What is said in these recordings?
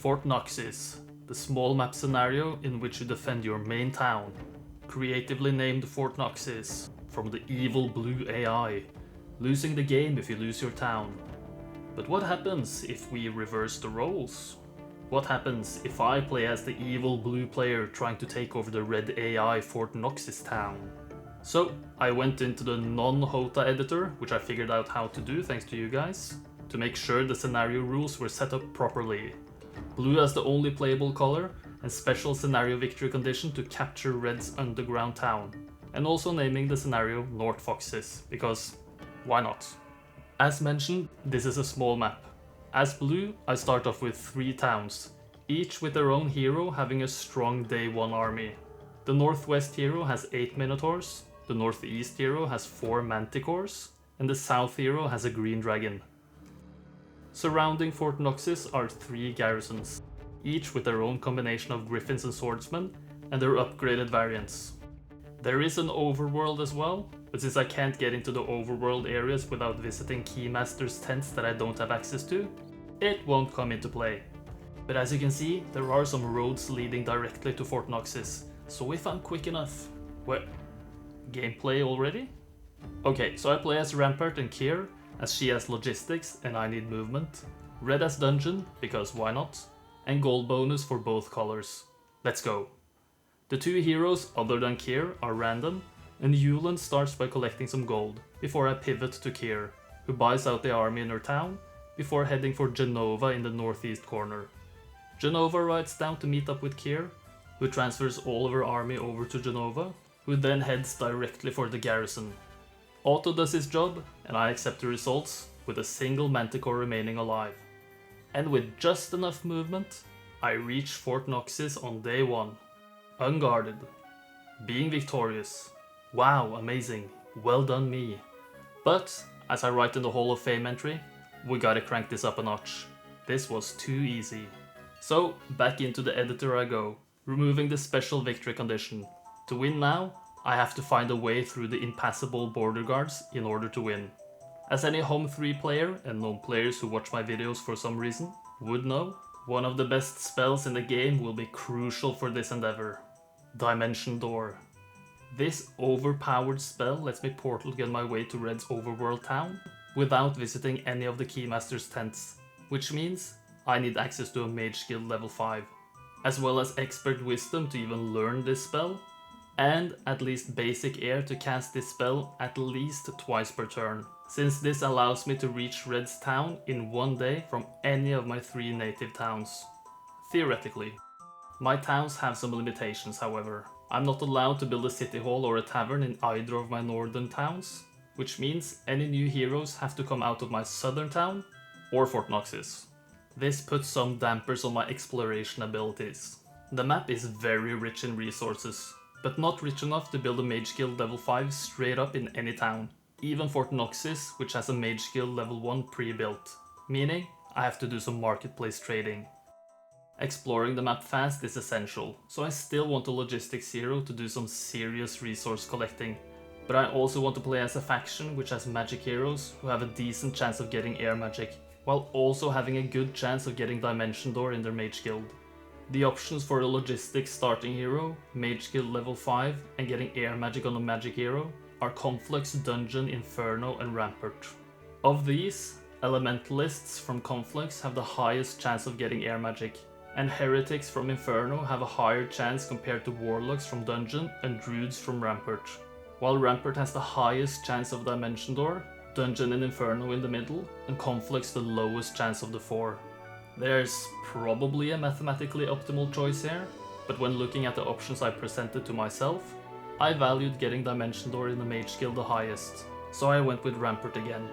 Fort Noxis, the small map scenario in which you defend your main town, creatively named Fort Noxis, from the evil blue AI, losing the game if you lose your town. But what happens if we reverse the roles? What happens if I play as the evil blue player trying to take over the red AI Fort Noxis town? So I went into the non-HOTA editor, which I figured out how to do thanks to you guys, to make sure the scenario rules were set up properly. Blue as the only playable color, and special scenario victory condition to capture red's underground town, and also naming the scenario North Foxes, because why not? As mentioned, this is a small map. As blue, I start off with 3 towns, each with their own hero having a strong day 1 army. The northwest hero has 8 minotaurs, the northeast hero has 4 manticores, and the south hero has a green dragon. Surrounding Fort Noxis are 3 garrisons, each with their own combination of griffins and swordsmen, and their upgraded variants. There is an overworld as well, but since I can't get into the overworld areas without visiting Keymasters' tents that I don't have access to, it won't come into play. But as you can see, there are some roads leading directly to Fort Noxis, so if I'm quick enough... What? Gameplay already? Okay, so I play as Rampart and Kier, as she has logistics and I need movement. Red as dungeon, because why not? And gold bonus for both colors. Let's go. The 2 heroes other than Kier are random, and Yulen starts by collecting some gold, before I pivot to Kier, who buys out the army in her town, before heading for Genova in the northeast corner. Genova rides down to meet up with Kier, who transfers all of her army over to Genova, who then heads directly for the garrison. Otto does his job, and I accept the results, with a single manticore remaining alive. And with just enough movement, I reach Fort Noxis on day 1. Unguarded. Being victorious. Wow, amazing. Well done me. But, as I write in the Hall of Fame entry, we gotta crank this up a notch. This was too easy. So, back into the editor I go, removing the special victory condition. To win now, I have to find a way through the impassable border guards in order to win. As any HOMM3 player, and non-players who watch my videos for some reason, would know, one of the best spells in the game will be crucial for this endeavor. Dimension Door. This overpowered spell lets me portal gun my way to Red's overworld town, without visiting any of the Keymasters' tents, which means I need access to a Mage Guild level 5, as well as expert wisdom to even learn this spell, and at least basic air to cast this spell at least twice per turn, since this allows me to reach Red's town in 1 day from any of my 3 native towns. Theoretically. My towns have some limitations, however. I'm not allowed to build a city hall or a tavern in either of my northern towns, which means any new heroes have to come out of my southern town or Fort Noxis. This puts some dampers on my exploration abilities. The map is very rich in resources, but not rich enough to build a Mage Guild level 5 straight up in any town, even Fort Noxis, which has a Mage Guild level 1 pre-built, meaning I have to do some marketplace trading. Exploring the map fast is essential, so I still want a logistics hero to do some serious resource collecting, but I also want to play as a faction which has magic heroes who have a decent chance of getting air magic, while also having a good chance of getting Dimension Door in their Mage Guild. The options for a logistics starting hero, Mage Guild level 5, and getting air magic on a magic hero are Conflux, Dungeon, Inferno, and Rampart. Of these, Elementalists from Conflux have the highest chance of getting air magic, and Heretics from Inferno have a higher chance compared to Warlocks from Dungeon and Druids from Rampart. While Rampart has the highest chance of Dimension Door, Dungeon and Inferno in the middle, and Conflux the lowest chance of the 4. There's probably a mathematically optimal choice here, but when looking at the options I presented to myself, I valued getting Dimension Door in the Mage Guild the highest, so I went with Rampart again.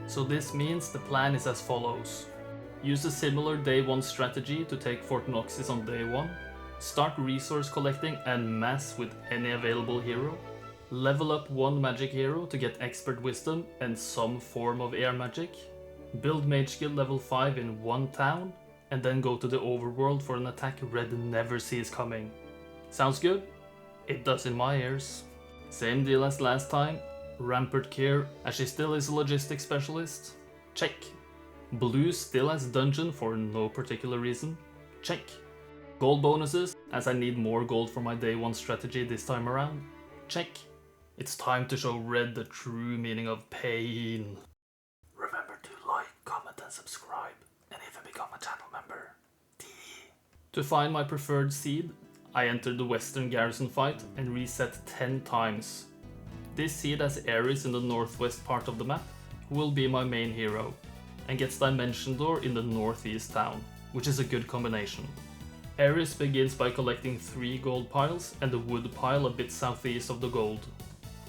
So this means the plan is as follows. Use a similar day 1 strategy to take Fort Noxis on day 1, start resource collecting en masse with any available hero, level up 1 magic hero to get expert wisdom and some form of air magic, build Mage Guild level 5 in 1 town, and then go to the overworld for an attack Red never sees coming. Sounds good? It does in my ears. Same deal as last time, Rampart Kier, as she still is a logistics specialist. Check. Blue still has dungeon for no particular reason. Check. Gold bonuses, as I need more gold for my day 1 strategy this time around. Check. It's time to show Red the true meaning of pain. Remember to like, comment and subscribe, and even become a channel member. To find my preferred seed, I entered the Western Garrison fight and reset 10 times. This seed has Ares in the northwest part of the map, who will be my main hero, and gets Dimension Door in the northeast town, which is a good combination. Ares begins by collecting 3 gold piles and the wood pile a bit southeast of the gold.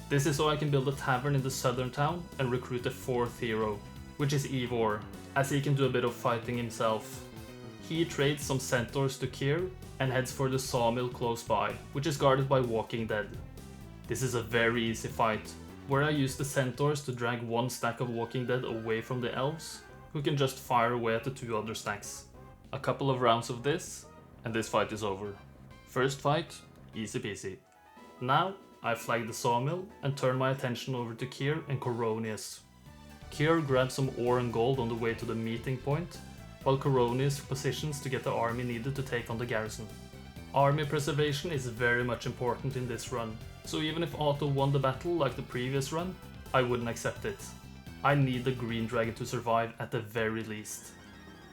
This is so I can build a tavern in the southern town and recruit a 4th hero, which is Ivor, as he can do a bit of fighting himself. He trades some centaurs to Kyr and heads for the sawmill close by, which is guarded by Walking Dead. This is a very easy fight, where I use the centaurs to drag 1 stack of Walking Dead away from the elves, who can just fire away at the 2 other stacks. A couple of rounds of this, and this fight is over. First fight, easy peasy. Now, I flag the sawmill and turn my attention over to Kyr and Coronius. Kyr grabs some ore and gold on the way to the meeting point, while Coronius positions to get the army needed to take on the garrison. Army preservation is very much important in this run, so even if Otto won the battle like the previous run, I wouldn't accept it. I need the green dragon to survive at the very least.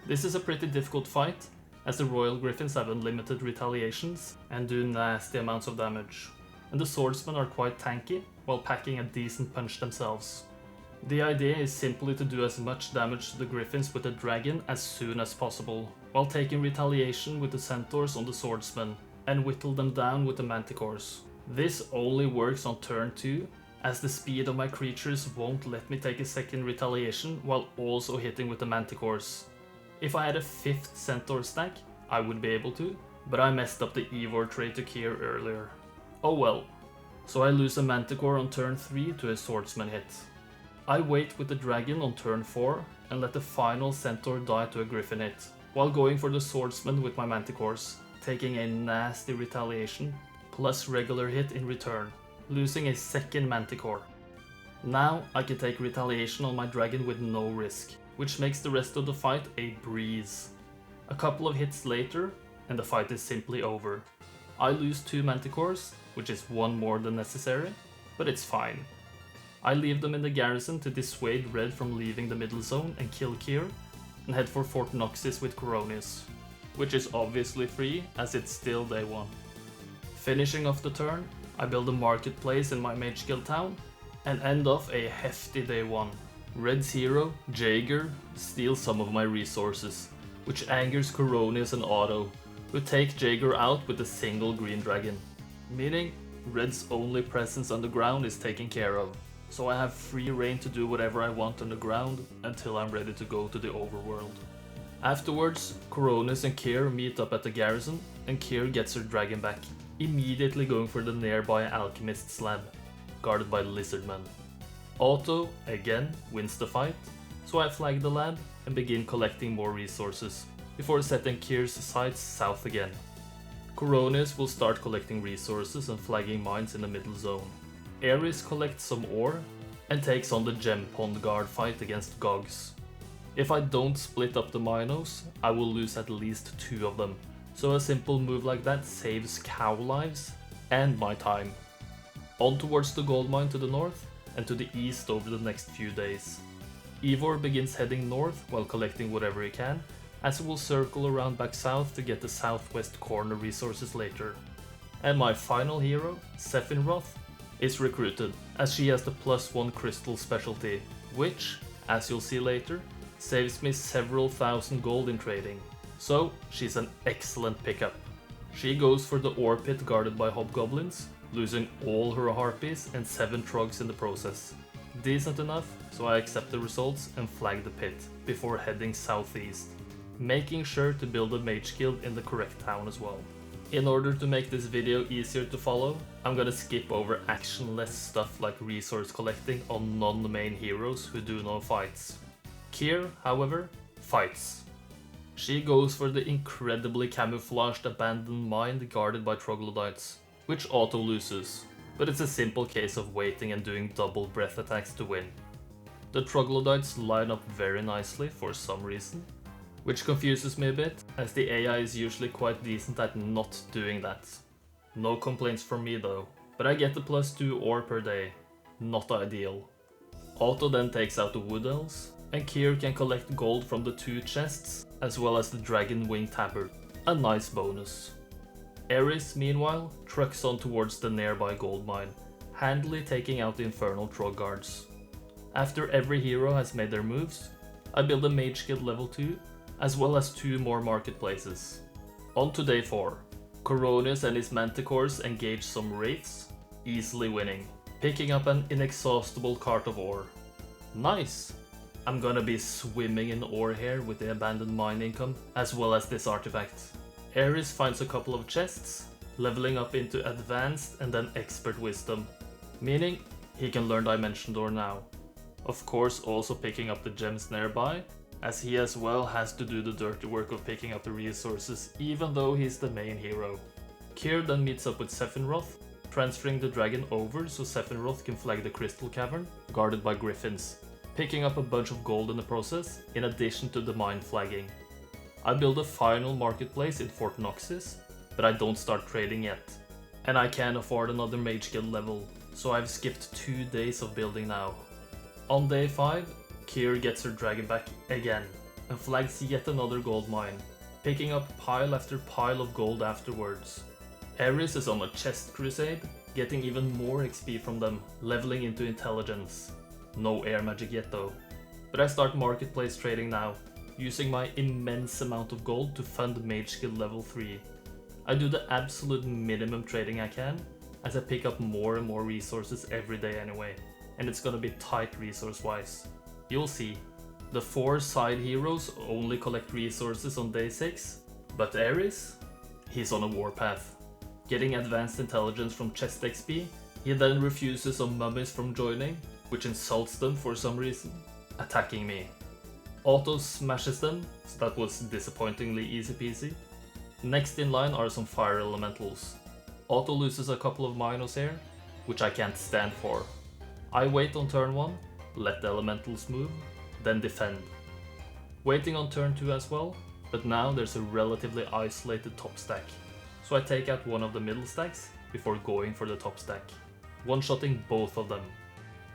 This is a pretty difficult fight, as the Royal Griffins have unlimited retaliations and do nasty amounts of damage, and the swordsmen are quite tanky while packing a decent punch themselves. The idea is simply to do as much damage to the Griffins with the dragon as soon as possible, while taking retaliation with the centaurs on the swordsmen, and whittle them down with the manticores. This only works on turn 2, as the speed of my creatures won't let me take a second retaliation while also hitting with the manticores. If I had a 5th centaur stack, I would be able to, but I messed up the Ivor trade to Kyr earlier. Oh well. So I lose a manticore on turn 3 to a swordsman hit. I wait with the dragon on turn 4 and let the final centaur die to a griffin hit, while going for the swordsman with my manticores, taking a nasty retaliation, plus regular hit in return, losing a 2nd manticore. Now I can take retaliation on my dragon with no risk, which makes the rest of the fight a breeze. A couple of hits later, and the fight is simply over. I lose 2 manticores, which is 1 more than necessary, but it's fine. I leave them in the garrison to dissuade Red from leaving the middle zone and kill Kyr, and head for Fort Noxis with Coronius, which is obviously free as it's still day 1. Finishing off the turn, I build a marketplace in my Mage Guild town, and end off a hefty day 1. Red's hero, Jaeger, steals some of my resources, which angers Coronius and Otto, who take Jaeger out with a single green dragon. Meaning, Red's only presence underground is taken care of, so I have free reign to do whatever I want underground until I'm ready to go to the overworld. Afterwards, Coronius and Kyr meet up at the garrison, and Kyr gets her dragon back, immediately going for the nearby alchemist's lab, guarded by lizardmen. Otto, again, wins the fight, so I flag the lab and begin collecting more resources, before setting Kyr's sights south again. Coronius will start collecting resources and flagging mines in the middle zone. Ares collects some ore, and takes on the Gem Pond Guard fight against Gogs. If I don't split up the Minos, I will lose at least 2 of them, so a simple move like that saves cow lives and my time. On towards the gold mine to the north, and to the east over the next few days. Ivor begins heading north while collecting whatever he can, as he will circle around back south to get the southwest corner resources later. And my final hero, Sephiroth, is recruited, as she has the +1 crystal specialty, which, as you'll see later, saves me several thousand gold in trading. So she's an excellent pickup. She goes for the ore pit guarded by hobgoblins, losing all her harpies and 7 trogs in the process. Decent enough, so I accept the results and flag the pit, before heading southeast, making sure to build a mage guild in the correct town as well. In order to make this video easier to follow, I'm gonna skip over actionless stuff like resource collecting on non-main heroes who do no fights. Kyr, however, fights. She goes for the incredibly camouflaged abandoned mine guarded by troglodytes, which Otto loses, but it's a simple case of waiting and doing double breath attacks to win. The troglodytes line up very nicely for some reason, which confuses me a bit, as the AI is usually quite decent at not doing that. No complaints from me though, but I get the +2 ore per day, not ideal. Otto then takes out the wood elves, and Kier can collect gold from the 2 chests, as well as the dragon wing tabard, a nice bonus. Eris, meanwhile, trucks on towards the nearby gold mine, handily taking out the infernal trog guards. After every hero has made their moves, I build a mage guild level 2, as well as 2 more marketplaces. On to day 4. Coronius and his manticores engage some wraiths, easily winning, picking up an inexhaustible cart of ore. Nice! I'm gonna be swimming in ore here with the abandoned mine income, as well as this artifact. Eris finds a couple of chests, leveling up into advanced and then expert wisdom, meaning he can learn dimension door now. Of course also picking up the gems nearby, as he as well has to do the dirty work of picking up the resources even though he's the main hero. Kier then meets up with Sephiroth, transferring the dragon over so Sephiroth can flag the crystal cavern, guarded by griffins, picking up a bunch of gold in the process, in addition to the mine flagging. I build a final marketplace in Fort Noxis, but I don't start trading yet. And I can't afford another mage guild level, so I've skipped 2 days of building now. On day 5, Kier gets her dragon back again, and flags yet another gold mine, picking up pile after pile of gold afterwards. Eris is on a chest crusade, getting even more XP from them, leveling into intelligence. No air magic yet though. But I start marketplace trading now, using my immense amount of gold to fund mage guild level 3. I do the absolute minimum trading I can, as I pick up more and more resources every day anyway, and it's gonna be tight resource wise. You'll see. The 4 side heroes only collect resources on day 6, but Eris? He's on a warpath. Getting advanced intelligence from chest XP, he then refuses some mummies from joining, which insults them for some reason, attacking me. Otto smashes them, so that was disappointingly easy peasy. Next in line are some fire elementals. Otto loses a couple of Minos here, which I can't stand for. I wait on turn 1, let the elementals move, then defend. Waiting on turn 2 as well, but now there's a relatively isolated top stack, so I take out one of the middle stacks before going for the top stack, one-shotting both of them,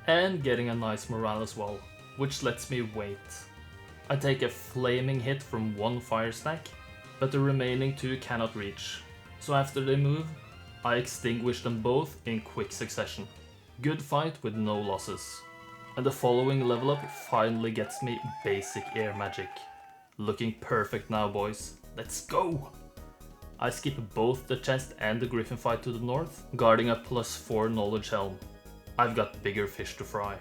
and getting a nice morale as well, which lets me wait. I take a flaming hit from one fire stack, but the remaining 2 cannot reach, so after they move, I extinguish them both in quick succession. Good fight with no losses. And the following level up finally gets me basic air magic. Looking perfect now, boys. Let's go! I skip both the chest and the griffin fight to the north, guarding a +4 knowledge helm. I've got bigger fish to fry.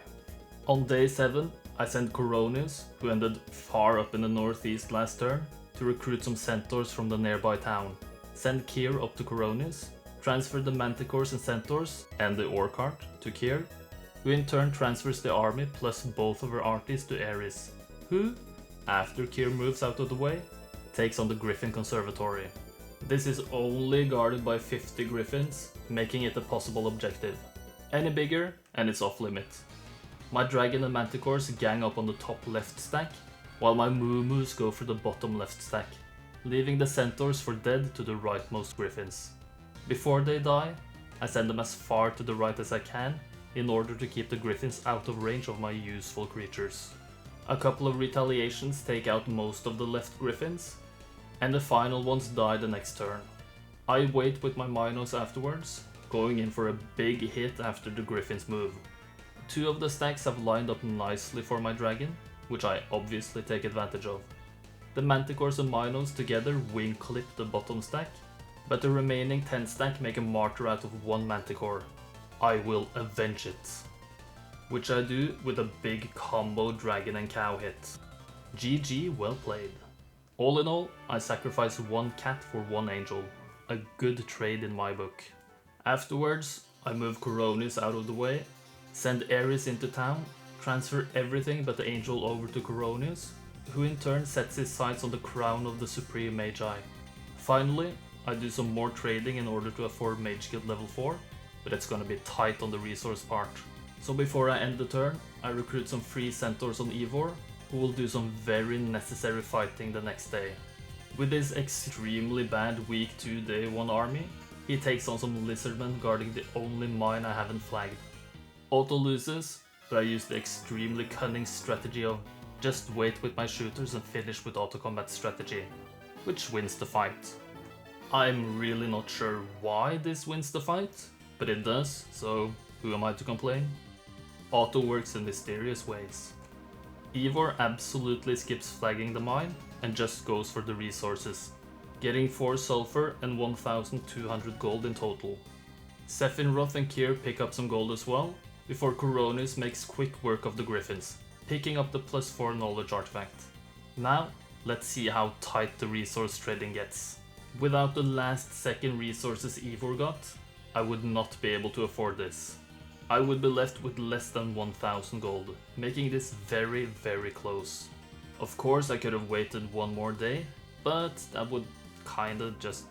On day 7, I send Coronius, who ended far up in the northeast last turn, to recruit some centaurs from the nearby town. Send Kier up to Coronius, transfer the manticores and centaurs and the ore cart to Kier, who in turn transfers the army plus both of her arties to Eris, who, after Kier moves out of the way, takes on the Griffin Conservatory. This is only guarded by 50 griffins, making it a possible objective. Any bigger and it's off limit. My dragon and manticores gang up on the top left stack, while my moo-moos go for the bottom left stack, leaving the centaurs for dead to the rightmost griffins. Before they die, I send them as far to the right as I can, in order to keep the griffins out of range of my useful creatures. A couple of retaliations take out most of the left griffins, and the final ones die the next turn. I wait with my Minos afterwards, going in for a big hit after the griffins move. 2 of the stacks have lined up nicely for my dragon, which I obviously take advantage of. The manticores and Minos together wing clip the bottom stack, but the remaining 10 stack make a martyr out of 1 manticore. I will avenge it. Which I do with a big combo dragon and cow hit. GG, well played. All in all, I sacrifice 1 cat for 1 angel. A good trade in my book. Afterwards, I move Coronius out of the way, send Eris into town, transfer everything but the angel over to Coronius, who in turn sets his sights on the crown of the Supreme Magi. Finally, I do some more trading in order to afford Mage Guild level 4, but it's gonna be tight on the resource part. So before I end the turn, I recruit some free centaurs on Ivor, who will do some very necessary fighting the next day. With his extremely bad week 2 day 1 army, he takes on some lizardmen guarding the only mine I haven't flagged. Auto loses, but I use the extremely cunning strategy of just wait with my shooters and finish with auto combat strategy, which wins the fight. I'm really not sure why this wins the fight, but it does, so who am I to complain? Auto works in mysterious ways. Ivor absolutely skips flagging the mine and just goes for the resources, getting 4 sulfur and 1200 gold in total. Sephiroth and Kier pick up some gold as well, before Coronis makes quick work of the Griffins, picking up the +4 knowledge artifact. Now, let's see how tight the resource trading gets. Without the last second resources Ivor got, I would not be able to afford this. I would be left with less than 1000 gold, making this very, very close. Of course I could have waited one more day, but that would kinda just,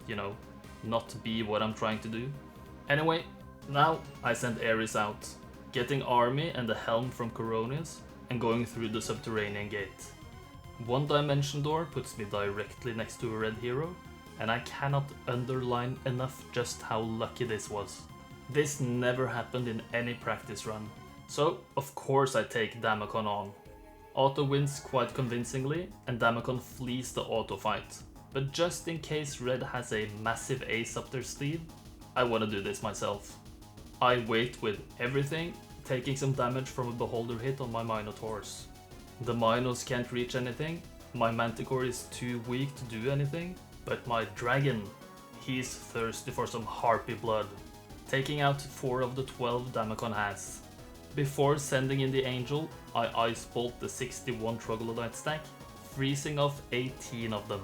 not be what I'm trying to do. Anyway, now I send Ares out, getting army and the helm from Coronis and going through the subterranean gate. One dimension door puts me directly next to a red hero, and I cannot underline enough just how lucky this was. This never happened in any practice run, so of course I take Damacon on. Auto wins quite convincingly, and Damacon flees the auto fight, but just in case Red has a massive ace up their sleeve, I wanna do this myself. I wait with everything, taking some damage from a beholder hit on my Minotaurs. The Minos can't reach anything, my Manticore is too weak to do anything, but my dragon, he's thirsty for some harpy blood, taking out 4 of the 12 Damacon has. Before sending in the angel, I ice bolt the 61 troglodyte stack, freezing off 18 of them.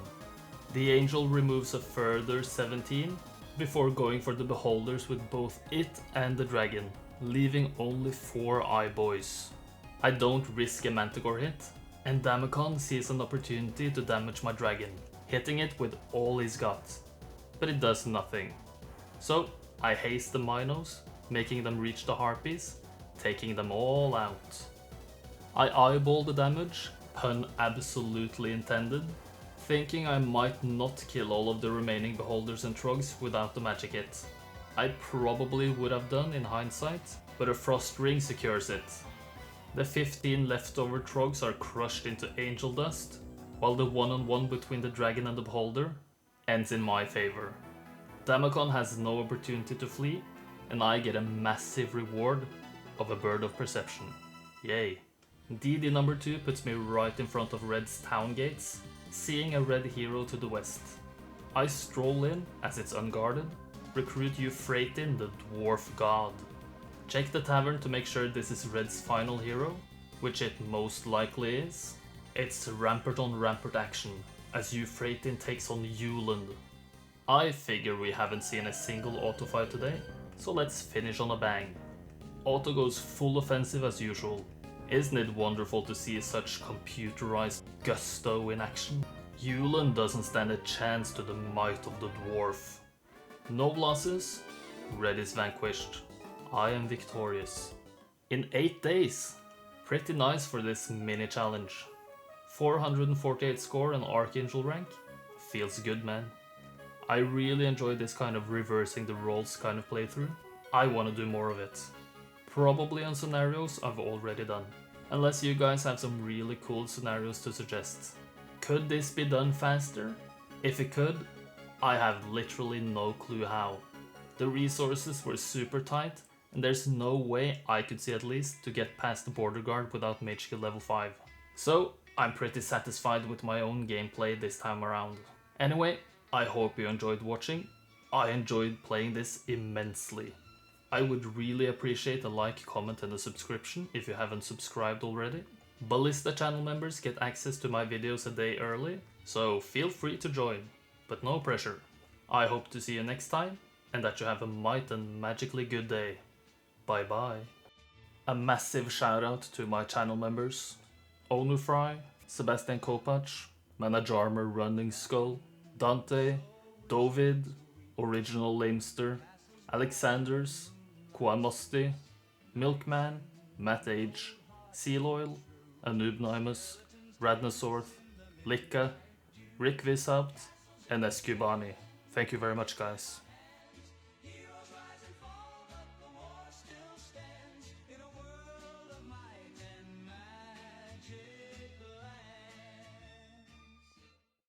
The angel removes a further 17, before going for the beholders with both it and the dragon, leaving only 4 eye boys. I don't risk a Manticore hit, and Damacon sees an opportunity to damage my dragon, hitting it with all he's got, but it does nothing. So I haste the Minos, making them reach the harpies, taking them all out. I eyeball the damage, pun absolutely intended, thinking I might not kill all of the remaining beholders and trogs without the magic hit. I probably would have done in hindsight, but a frost ring secures it. The 15 leftover trogs are crushed into angel dust, while the one-on-one between the dragon and the beholder ends in my favor. Damacon has no opportunity to flee, and I get a massive reward of a bird of perception. Yay. DD number 2 puts me right in front of Red's town gates, seeing a red hero to the west. I stroll in as it's unguarded, recruit Euphratin, the dwarf god. Check the tavern to make sure this is Red's final hero, which it most likely is. It's rampart on rampart action, as Euphratin takes on Yuland. I figure we haven't seen a single auto fight today, so let's finish on a bang. Auto goes full offensive as usual. Isn't it wonderful to see such computerized gusto in action? Yuland doesn't stand a chance to the might of the dwarf. No losses, Red is vanquished. I am victorious. In 8 days! Pretty nice for this mini challenge. 448 score and Archangel rank? Feels good, man. I really enjoy this kind of reversing the roles kind of playthrough. I want to do more of it. Probably on scenarios I've already done. Unless you guys have some really cool scenarios to suggest. Could this be done faster? If it could, I have literally no clue how. The resources were super tight, and there's no way I could see at least to get past the border guard without mage skill level 5. So I'm pretty satisfied with my own gameplay this time around. Anyway, I hope you enjoyed watching. I enjoyed playing this immensely. I would really appreciate a like, comment and a subscription if you haven't subscribed already. Ballista channel members get access to my videos a day early, so feel free to join, but no pressure. I hope to see you next time, and that you have a might and magically good day. Bye bye. A massive shout out to my channel members: Onufry, Sebastian Kopacz, Manajarmer Running Skull, Dante, Dovid, Original Lamester, Alexanders, Quamosti, Milkman, Matt Age, Seal Oil, Anubnimus, Radnosorth, Licka, Rick Vishaupt, and Escubani. Thank you very much, guys.